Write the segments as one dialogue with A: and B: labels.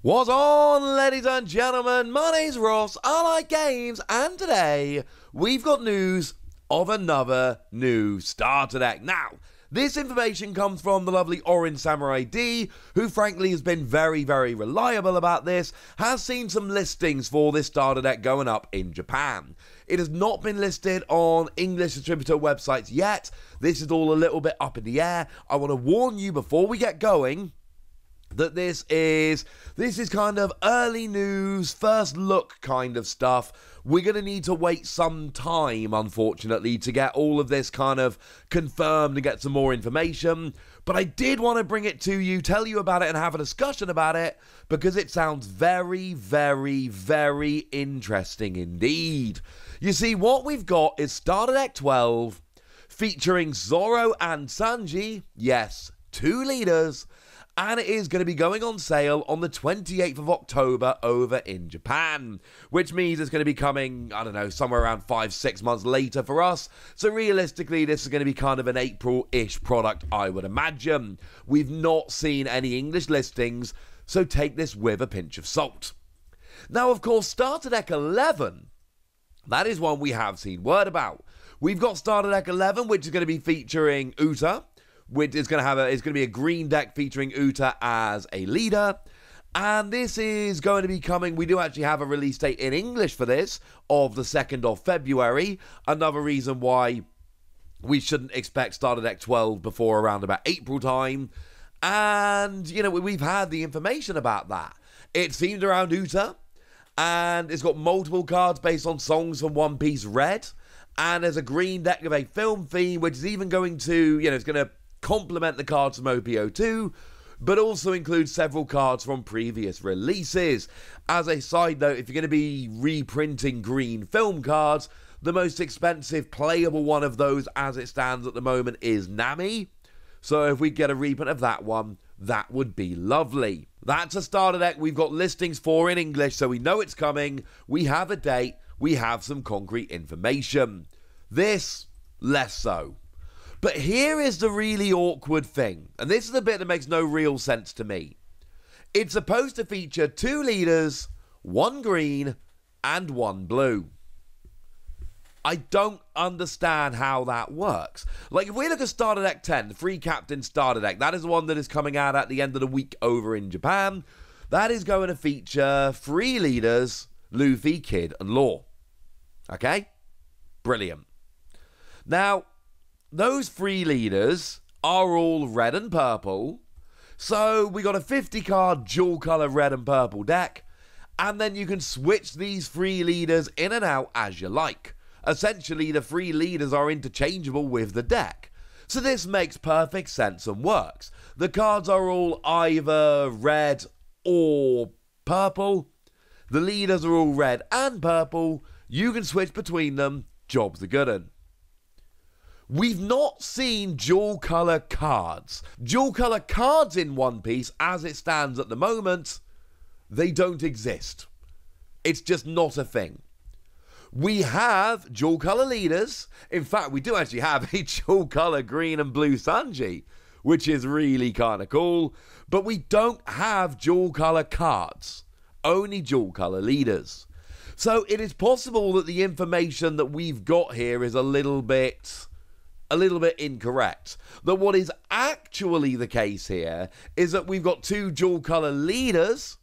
A: What's on, ladies and gentlemen? My name's Ross, I like games, and today we've got news of another new starter deck. Now, this information comes from the lovely Orange Samurai D, who frankly has been very, very reliable about this, has seen some listings for this starter deck going up in Japan. It has not been listed on English distributor websites yet. This is all a little bit up in the air. I want to warn you before we get going that this is kind of early news, first look kind of stuff. We're going to need to wait some time, unfortunately, to get all of this kind of confirmed and get some more information. But I did want to bring it to you, tell you about it, and have a discussion about it, because it sounds very, very, very interesting indeed. You see, what we've got is Starter Deck 12, featuring Zoro and Sanji, yes, 2 leaders, and it is going to be going on sale on the 28th of October over in Japan, which means it's going to be coming, I don't know, somewhere around 5-6 months later for us. So realistically, this is going to be kind of an April-ish product, I would imagine. We've not seen any English listings, so take this with a pinch of salt. Now, of course, Starter Deck 11, that is one we have seen word about. We've got Starter Deck 11, which is going to be featuring Uta, which is going to be a green deck featuring Uta as a leader. And this is going to be coming, we do actually have a release date in English for this, of the 2nd of February. Another reason why we shouldn't expect Starter Deck 12 before around about April time. And, you know, we've had the information about that. It's themed around Uta, and it's got multiple cards based on songs from One Piece Red. And there's a green deck of a film theme, which is even going to, you know, it's going to complement the cards from OPO2, but also includes several cards from previous releases. As a side note, if you're going to be reprinting green film cards, the most expensive playable one of those as it stands at the moment is Nami. So if we get a reprint of that one, that would be lovely. That's a starter deck we've got listings for in English, so we know it's coming, we have a date, we have some concrete information. This, less so. But here is the really awkward thing, and this is the bit that makes no real sense to me. It's supposed to feature 2 leaders, 1 green, and 1 blue. I don't understand how that works. Like, if we look at Starter Deck 10, the free captain starter deck, that is the one that is coming out at the end of the week over in Japan. That is going to feature 3 leaders, Luffy, Kid, and Law. Okay? Brilliant. Now, those 3 leaders are all red and purple, so we got a 50-card dual-colour red and purple deck, and then you can switch these 3 leaders in and out as you like. Essentially, the 3 leaders are interchangeable with the deck, so this makes perfect sense and works. The cards are all either red or purple. The leaders are all red and purple. You can switch between them. Job's a good un. We've not seen dual-colour cards. Dual-colour cards in One Piece, as it stands at the moment, they don't exist. It's just not a thing. We have dual-colour leaders. In fact, we do actually have a dual-colour green and blue Sanji, which is really kind of cool. But we don't have dual-colour cards. Only dual-colour leaders. So it is possible that the information that we've got here is a little bit incorrect. That what is actually the case here is that we've got 2 dual color leaders,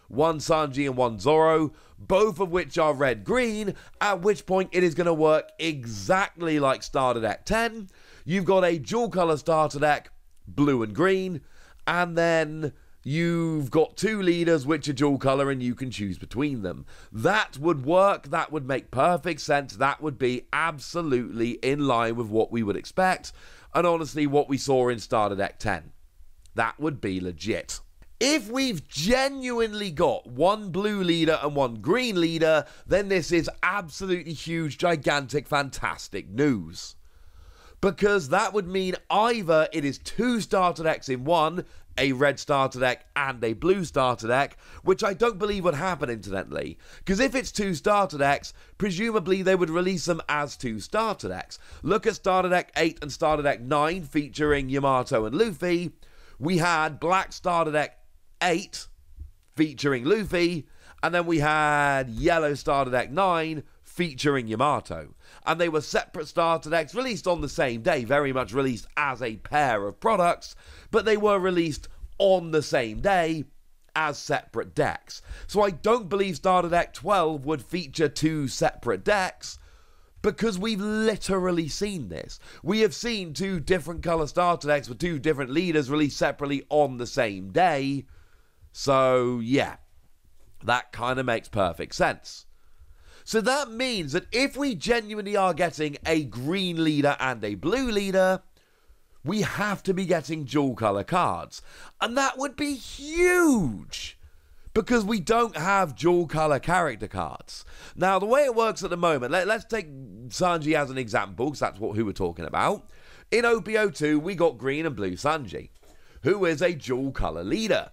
A: 1 Sanji and 1 Zoro, both of which are red-green, at which point it is going to work exactly like Starter Deck 10. You've got a dual color starter deck, blue and green, and then you've got 2 leaders which are dual color and you can choose between them. That would work, that would make perfect sense, that would be absolutely in line with what we would expect, and honestly what we saw in Starter Deck 10. That would be legit. If we've genuinely got 1 blue leader and 1 green leader, then this is absolutely huge, gigantic, fantastic news. Because that would mean either it is 2 starter decks in one, a red starter deck and a blue starter deck, which I don't believe would happen, incidentally. Because if it's 2 starter decks, presumably they would release them as 2 starter decks. Look at Starter Deck 8 and Starter Deck 9 featuring Yamato and Luffy. We had Black Starter Deck 8 featuring Luffy, and then we had Yellow Starter Deck 9 featuring Yamato. And they were separate starter decks released on the same day, very much released as a pair of products, but they were released on the same day as separate decks. So I don't believe Starter Deck 12 would feature two separate decks, because we've literally seen this. We have seen two different color starter decks with two different leaders released separately on the same day. So yeah, that kind of makes perfect sense. So that means that if we genuinely are getting a green leader and a blue leader, we have to be getting dual color cards. And that would be huge, because we don't have dual color character cards. Now, the way it works at the moment, let's take Sanji as an example, because that's who we're talking about. In OPO2, we got green and blue Sanji, who is a dual color leader.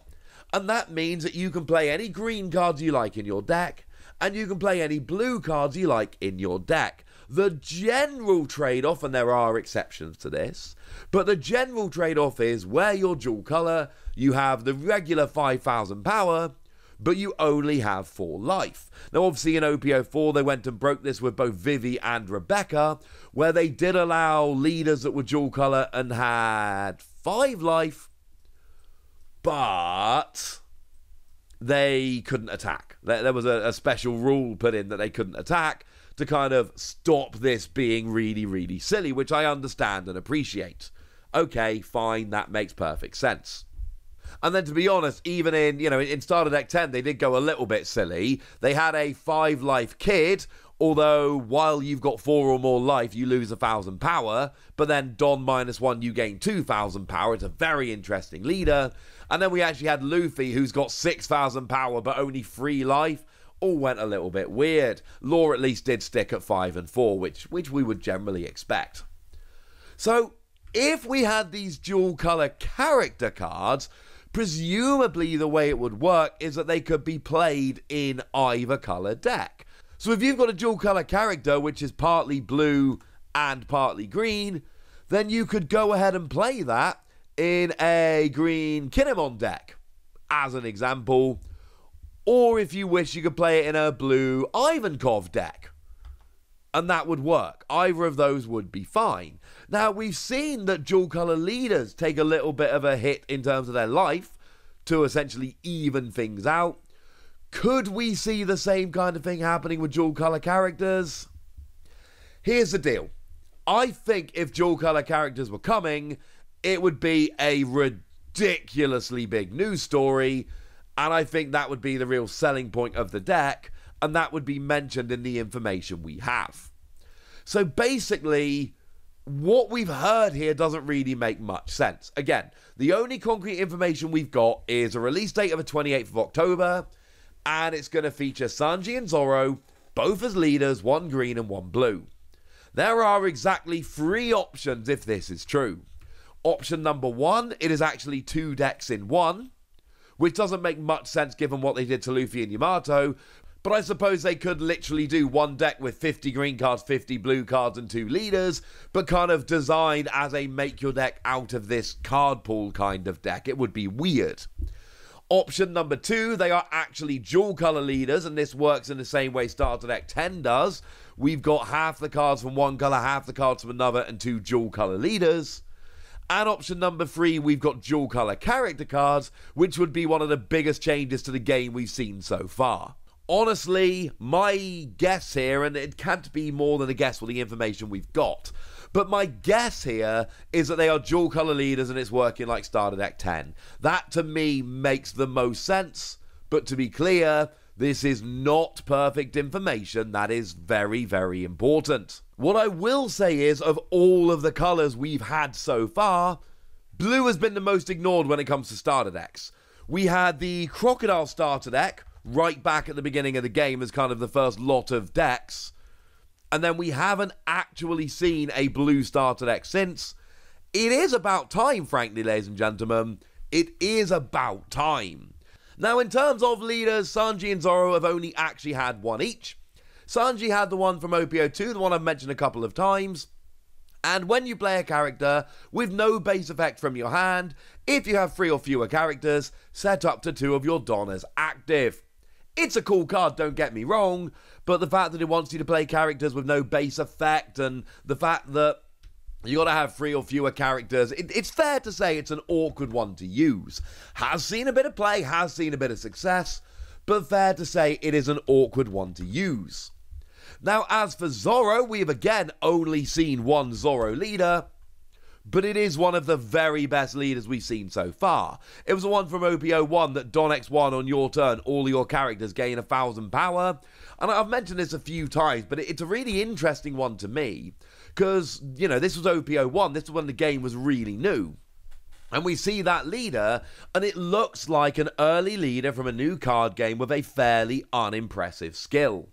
A: And that means that you can play any green cards you like in your deck, and you can play any blue cards you like in your deck. The general trade-off, and there are exceptions to this, but the general trade-off is where you're dual color, you have the regular 5,000 power, but you only have 4 life. Now, obviously, in OPO4, they went and broke this with both Vivi and Rebecca, where they did allow leaders that were dual color and had 5 life, but they couldn't attack. There was a special rule put in that they couldn't attack to kind of stop this being really, really silly, which I understand and appreciate. Okay, fine, that makes perfect sense. And then, to be honest, even in Starter Deck 10, they did go a little bit silly. They had a 5 life kid, although while you've got 4 or more life, you lose 1,000 power. But then Don -1, you gain 2,000 power. It's a very interesting leader. And then we actually had Luffy, who's got 6,000 power, but only 3 life. All went a little bit weird. Law at least did stick at 5 and 4, which we would generally expect. So, if we had these dual color character cards, presumably the way it would work is that they could be played in either color deck. So if you've got a dual color character which is partly blue and partly green, then you could go ahead and play that in a green Kinemon deck, as an example. Or if you wish, you could play it in a blue Ivankov deck, and that would work. Either of those would be fine. Now, we've seen that dual color leaders take a little bit of a hit in terms of their life to essentially even things out. Could we see the same kind of thing happening with dual color characters? Here's the deal. I think if dual color characters were coming, it would be a ridiculously big news story, and I think that would be the real selling point of the deck, and that would be mentioned in the information we have. So basically, what we've heard here doesn't really make much sense. Again, the only concrete information we've got is a release date of the 28th of October, and it's going to feature Sanji and Zoro, both as leaders, 1 green and 1 blue. There are exactly 3 options if this is true. Option number 1, it is actually 2 decks in 1, which doesn't make much sense given what they did to Luffy and Yamato, but I suppose they could literally do 1 deck with 50 green cards, 50 blue cards, and 2 leaders, but kind of designed as a make your deck out of this card pool kind of deck. It would be weird. Option number 2, they are actually dual color leaders, and this works in the same way Starter Deck 10 does. We've got half the cards from one color, half the cards from another, and 2 dual color leaders. And option number 3, we've got dual color character cards, which would be one of the biggest changes to the game we've seen so far. Honestly, my guess here, and it can't be more than a guess with the information we've got, but my guess here is that they are dual color leaders and it's working like Starter Deck 10. That to me makes the most sense, but to be clear, this is not perfect information. That is very, very important. What I will say is, of all of the colors we've had so far, blue has been the most ignored when it comes to starter decks. We had the Crocodile starter deck right back at the beginning of the game as kind of the first lot of decks, and then we haven't actually seen a blue starter deck since. It is about time, frankly, ladies and gentlemen. It is about time. Now, in terms of leaders, Sanji and Zoro have only actually had 1 each. Sanji had the one from OPO2, the one I've mentioned a couple of times. And when you play a character with no base effect from your hand, If you have 3 or fewer characters, set up to 2 of your Donnas active. It's a cool card, don't get me wrong, but the fact that it wants you to play characters with no base effect, and the fact that you gotta have 3 or fewer characters, it's fair to say it's an awkward one to use. Has seen a bit of play, has seen a bit of success, but fair to say it is an awkward one to use. Now, as for Zoro, we have again only seen one Zoro leader, but it is one of the very best leaders we've seen so far. It was the one from OP01 that Don X1 on your turn, all your characters gain 1,000 power. And I've mentioned this a few times, but it's a really interesting one to me. Because, you know, this was OP01, this was when the game was really new. And we see that leader, and it looks like an early leader from a new card game with a fairly unimpressive skill.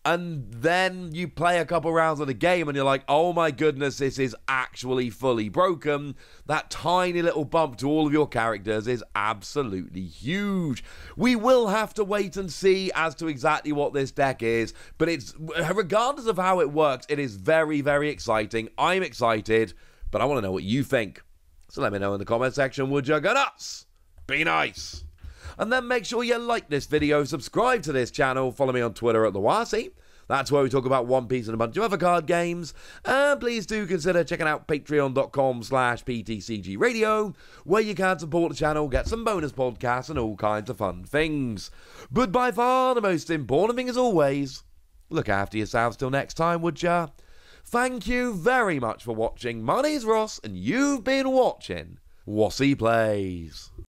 A: And then you play a couple rounds of the game and you're like, oh my goodness, this is actually fully broken. That tiny little bump to all of your characters is absolutely huge. We will have to wait and see as to exactly what this deck is, but it's, regardless of how it works, it is very, very exciting. I'm excited, but I want to know what you think. So let me know in the comment section, would you go nuts? Be nice. And then make sure you like this video, subscribe to this channel, follow me on Twitter at TheWasi. That's where we talk about One Piece and a bunch of other card games. And please do consider checking out patreon.com/PTCG Radio, where you can support the channel, get some bonus podcasts and all kinds of fun things. But by far the most important thing as always, look after yourselves till next time, would ya? Thank you very much for watching. My name's Ross, and you've been watching Wasi Plays.